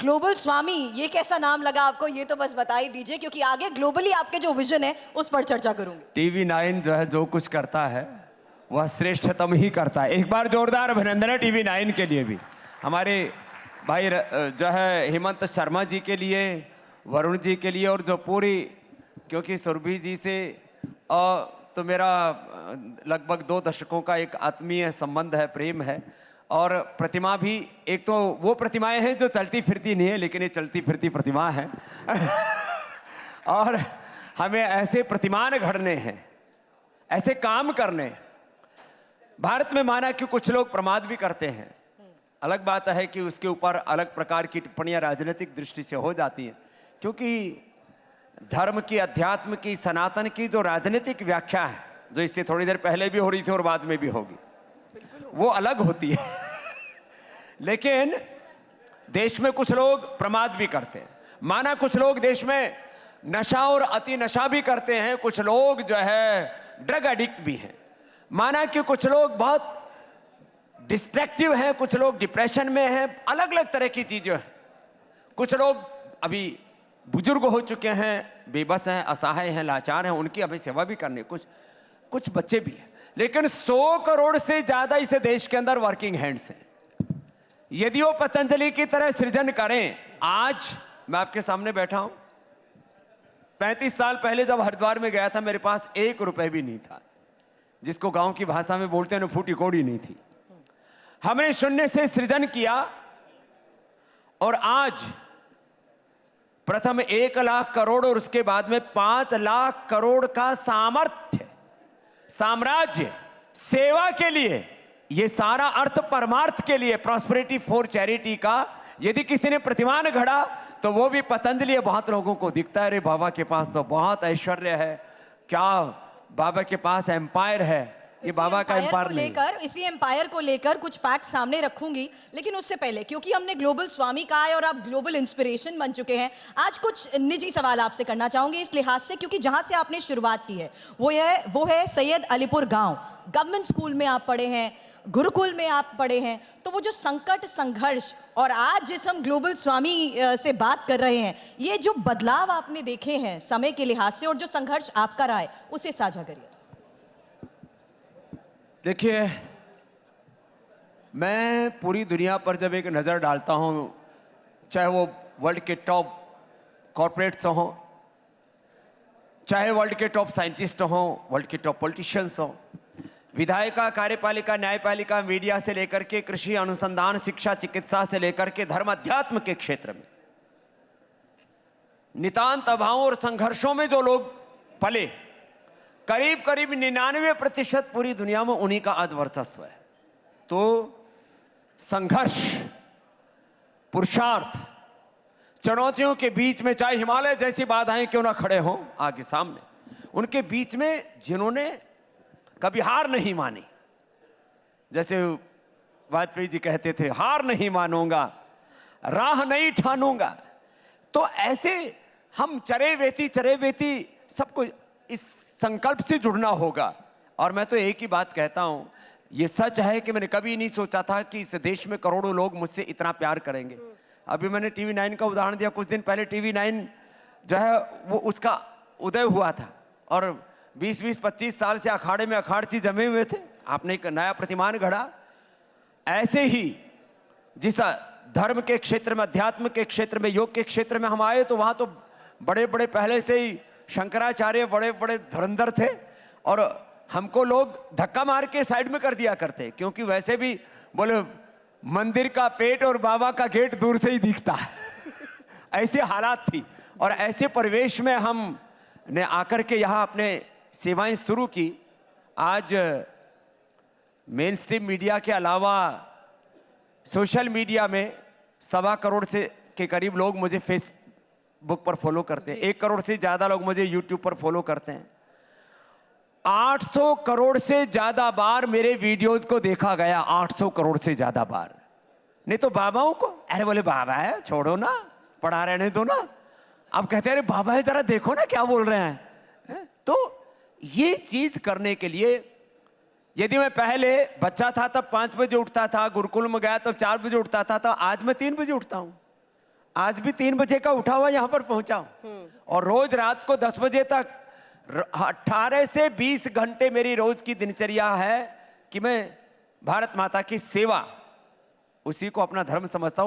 Global स्वामी, ये कैसा नाम लगा आपको, ये तो बस बता ही दीजिए, क्योंकि आगे ग्लोबली आपके जो विजन है उस पर चर्चा करूंगी। टीवी 9 जो है जो कुछ करता है वह श्रेष्ठतम ही करता है। एक बार जोरदार अभिनंदन है टीवी 9 के लिए भी, हमारे भाई जो है हेमंत शर्मा जी के लिए, वरुण जी के लिए, और जो पूरी, क्योंकि सुरभि जी से तो मेरा लगभग 2 दशकों का एक आत्मीय संबंध है, प्रेम है। और प्रतिमा भी, एक तो वो प्रतिमाएं हैं जो चलती फिरती नहीं है, लेकिन ये चलती फिरती प्रतिमा है। और हमें ऐसे प्रतिमान घड़ने हैं, ऐसे काम करने। भारत में माना कि कुछ लोग प्रमाद भी करते हैं, अलग बात है कि उसके ऊपर अलग प्रकार की टिप्पणियां राजनीतिक दृष्टि से हो जाती हैं, क्योंकि धर्म की, अध्यात्म की, सनातन की जो राजनीतिक व्याख्या है, जो इससे थोड़ी देर पहले भी हो रही थी और बाद में भी होगी, वो अलग होती है। लेकिन देश में कुछ लोग प्रमाद भी करते हैं, माना कुछ लोग देश में नशा और अति नशा भी करते हैं, कुछ लोग जो है ड्रग एडिक्ट भी हैं, माना कि कुछ लोग बहुत डिस्ट्रैक्टिव हैं, कुछ लोग डिप्रेशन में हैं, अलग अलग तरह की चीजें हैं। कुछ लोग अभी बुजुर्ग हो चुके हैं, बेबस हैं, असहाय हैं, लाचार हैं, उनकी हमें सेवा भी करनी, कुछ बच्चे भी हैं। लेकिन 100 करोड़ से ज्यादा इस देश के अंदर वर्किंग हैंड्स हैं। यदि वो पतंजलि की तरह सृजन करें, आज मैं आपके सामने बैठा हूं, 35 साल पहले जब हरिद्वार में गया था, मेरे पास 1 रुपए भी नहीं था, जिसको गांव की भाषा में बोलते हैं ना, फूटी कौड़ी नहीं थी। हमने शून्य से सृजन किया और आज प्रथम 1 लाख करोड़ और उसके बाद में 5 लाख करोड़ का सामर्थ्य, साम्राज्य, सेवा के लिए, ये सारा अर्थ परमार्थ के लिए, प्रॉस्पेरिटी फॉर चैरिटी का यदि किसी ने प्रतिमान घड़ा तो वो भी पतंजलि। बहुत लोगों को दिखता है, अरे बाबा के पास तो बहुत ऐश्वर्य है, क्या बाबा के पास एम्पायर है, ये बाबा का एम्पायर नहीं। इसी एम्पायर को लेकर कुछ फैक्ट सामने रखूंगी, लेकिन उससे पहले, क्योंकि हमने ग्लोबल स्वामी कहा है और आप ग्लोबल इंस्पिरेशन बन चुके हैं, आज कुछ निजी सवाल आपसे करना चाहूंगी इस लिहाज से, क्योंकि जहां से आपने शुरुआत की है वो है सैयद अलीपुर गांव। गवर्नमेंट स्कूल में आप पढ़े हैं, गुरुकुल में आप पढ़े हैं, तो वो जो संकट, संघर्ष और आज जिस हम ग्लोबल स्वामी से बात कर रहे हैं, ये जो बदलाव आपने देखे हैं समय के लिहाज से और जो संघर्ष आपका रहा है, उसे साझा करिए। देखिए, मैं पूरी दुनिया पर जब एक नज़र डालता हूं, चाहे वो वर्ल्ड के टॉप कॉर्पोरेट्स हों, चाहे वर्ल्ड के टॉप साइंटिस्ट हों, वर्ल्ड के टॉप पॉलिटिशियंस हों, विधायिका, कार्यपालिका, न्यायपालिका, मीडिया से लेकर के कृषि, अनुसंधान, शिक्षा, चिकित्सा से लेकर के धर्म, अध्यात्म के क्षेत्र में नितांत अभावों और संघर्षों में जो लोग पले, करीब करीब 99% पूरी दुनिया में उन्हीं का आज वर्चस्व है। तो संघर्ष, पुरुषार्थ, चुनौतियों के बीच में, चाहे हिमालय जैसी बाधाएं क्यों ना खड़े हों आगे सामने, उनके बीच में जिन्होंने कभी हार नहीं मानी, जैसे वाजपेयी जी कहते थे, हार नहीं मानूंगा, राह नहीं ठानूंगा, तो ऐसे हम चरे बेती सबको इस संकल्प से जुड़ना होगा। और मैं तो एक ही बात कहता हूं, ये सच है कि मैंने कभी नहीं सोचा था कि इस देश में करोड़ों लोग मुझसे इतना प्यार करेंगे। अभी मैंने टीवी 9 का उदाहरण दिया, कुछ दिन पहले टीवी 9 जो है वो उसका उदय हुआ था और 20-25 साल से अखाड़े में अखाड़ची जमे हुए थे, आपने एक नया प्रतिमान गढ़ा। ऐसे ही जिस धर्म के क्षेत्र में, अध्यात्म के क्षेत्र में, योग के क्षेत्र में हम आए तो वहां तो बड़े बड़े पहले से ही शंकराचार्य बड़े बड़े धुरंधर थे और हमको लोग धक्का मार के साइड में कर दिया करते, क्योंकि वैसे भी बोले मंदिर का पेट और बाबा का गेट दूर से ही दिखता है। ऐसी हालात थी और ऐसे परिवेश में हम ने आकर के यहाँ अपने सेवाएं शुरू की। आज मेन स्ट्रीम मीडिया के अलावा सोशल मीडिया में 1.25 करोड़ से के करीब लोग मुझे फेसबुक पर फॉलो करते हैं, 1 करोड़ से ज्यादा लोग मुझे यूट्यूब पर फॉलो करते हैं। 800 करोड़ से ज्यादा बार मेरे वीडियोस को देखा गया, 800 करोड़ से ज्यादा बार। नहीं तो बाबाओं को, अरे बोले बाबा है छोड़ो ना, पढ़ा रहने दो ना, अब कहते हैं अरे बाबा है जरा देखो ना क्या बोल रहे हैं। तो ये चीज करने के लिए यदि मैं पहले बच्चा था तब 5 बजे उठता था, गुरुकुल में गया तब 4 बजे उठता था, तो आज मैं 3 बजे उठता हूं। आज भी 3 बजे का उठा हुआ यहां पर पहुंचा हूं और रोज रात को 10 बजे तक 18 से 20 घंटे मेरी रोज की दिनचर्या है कि मैं भारत माता की सेवा उसी को अपना धर्म समझता हूं।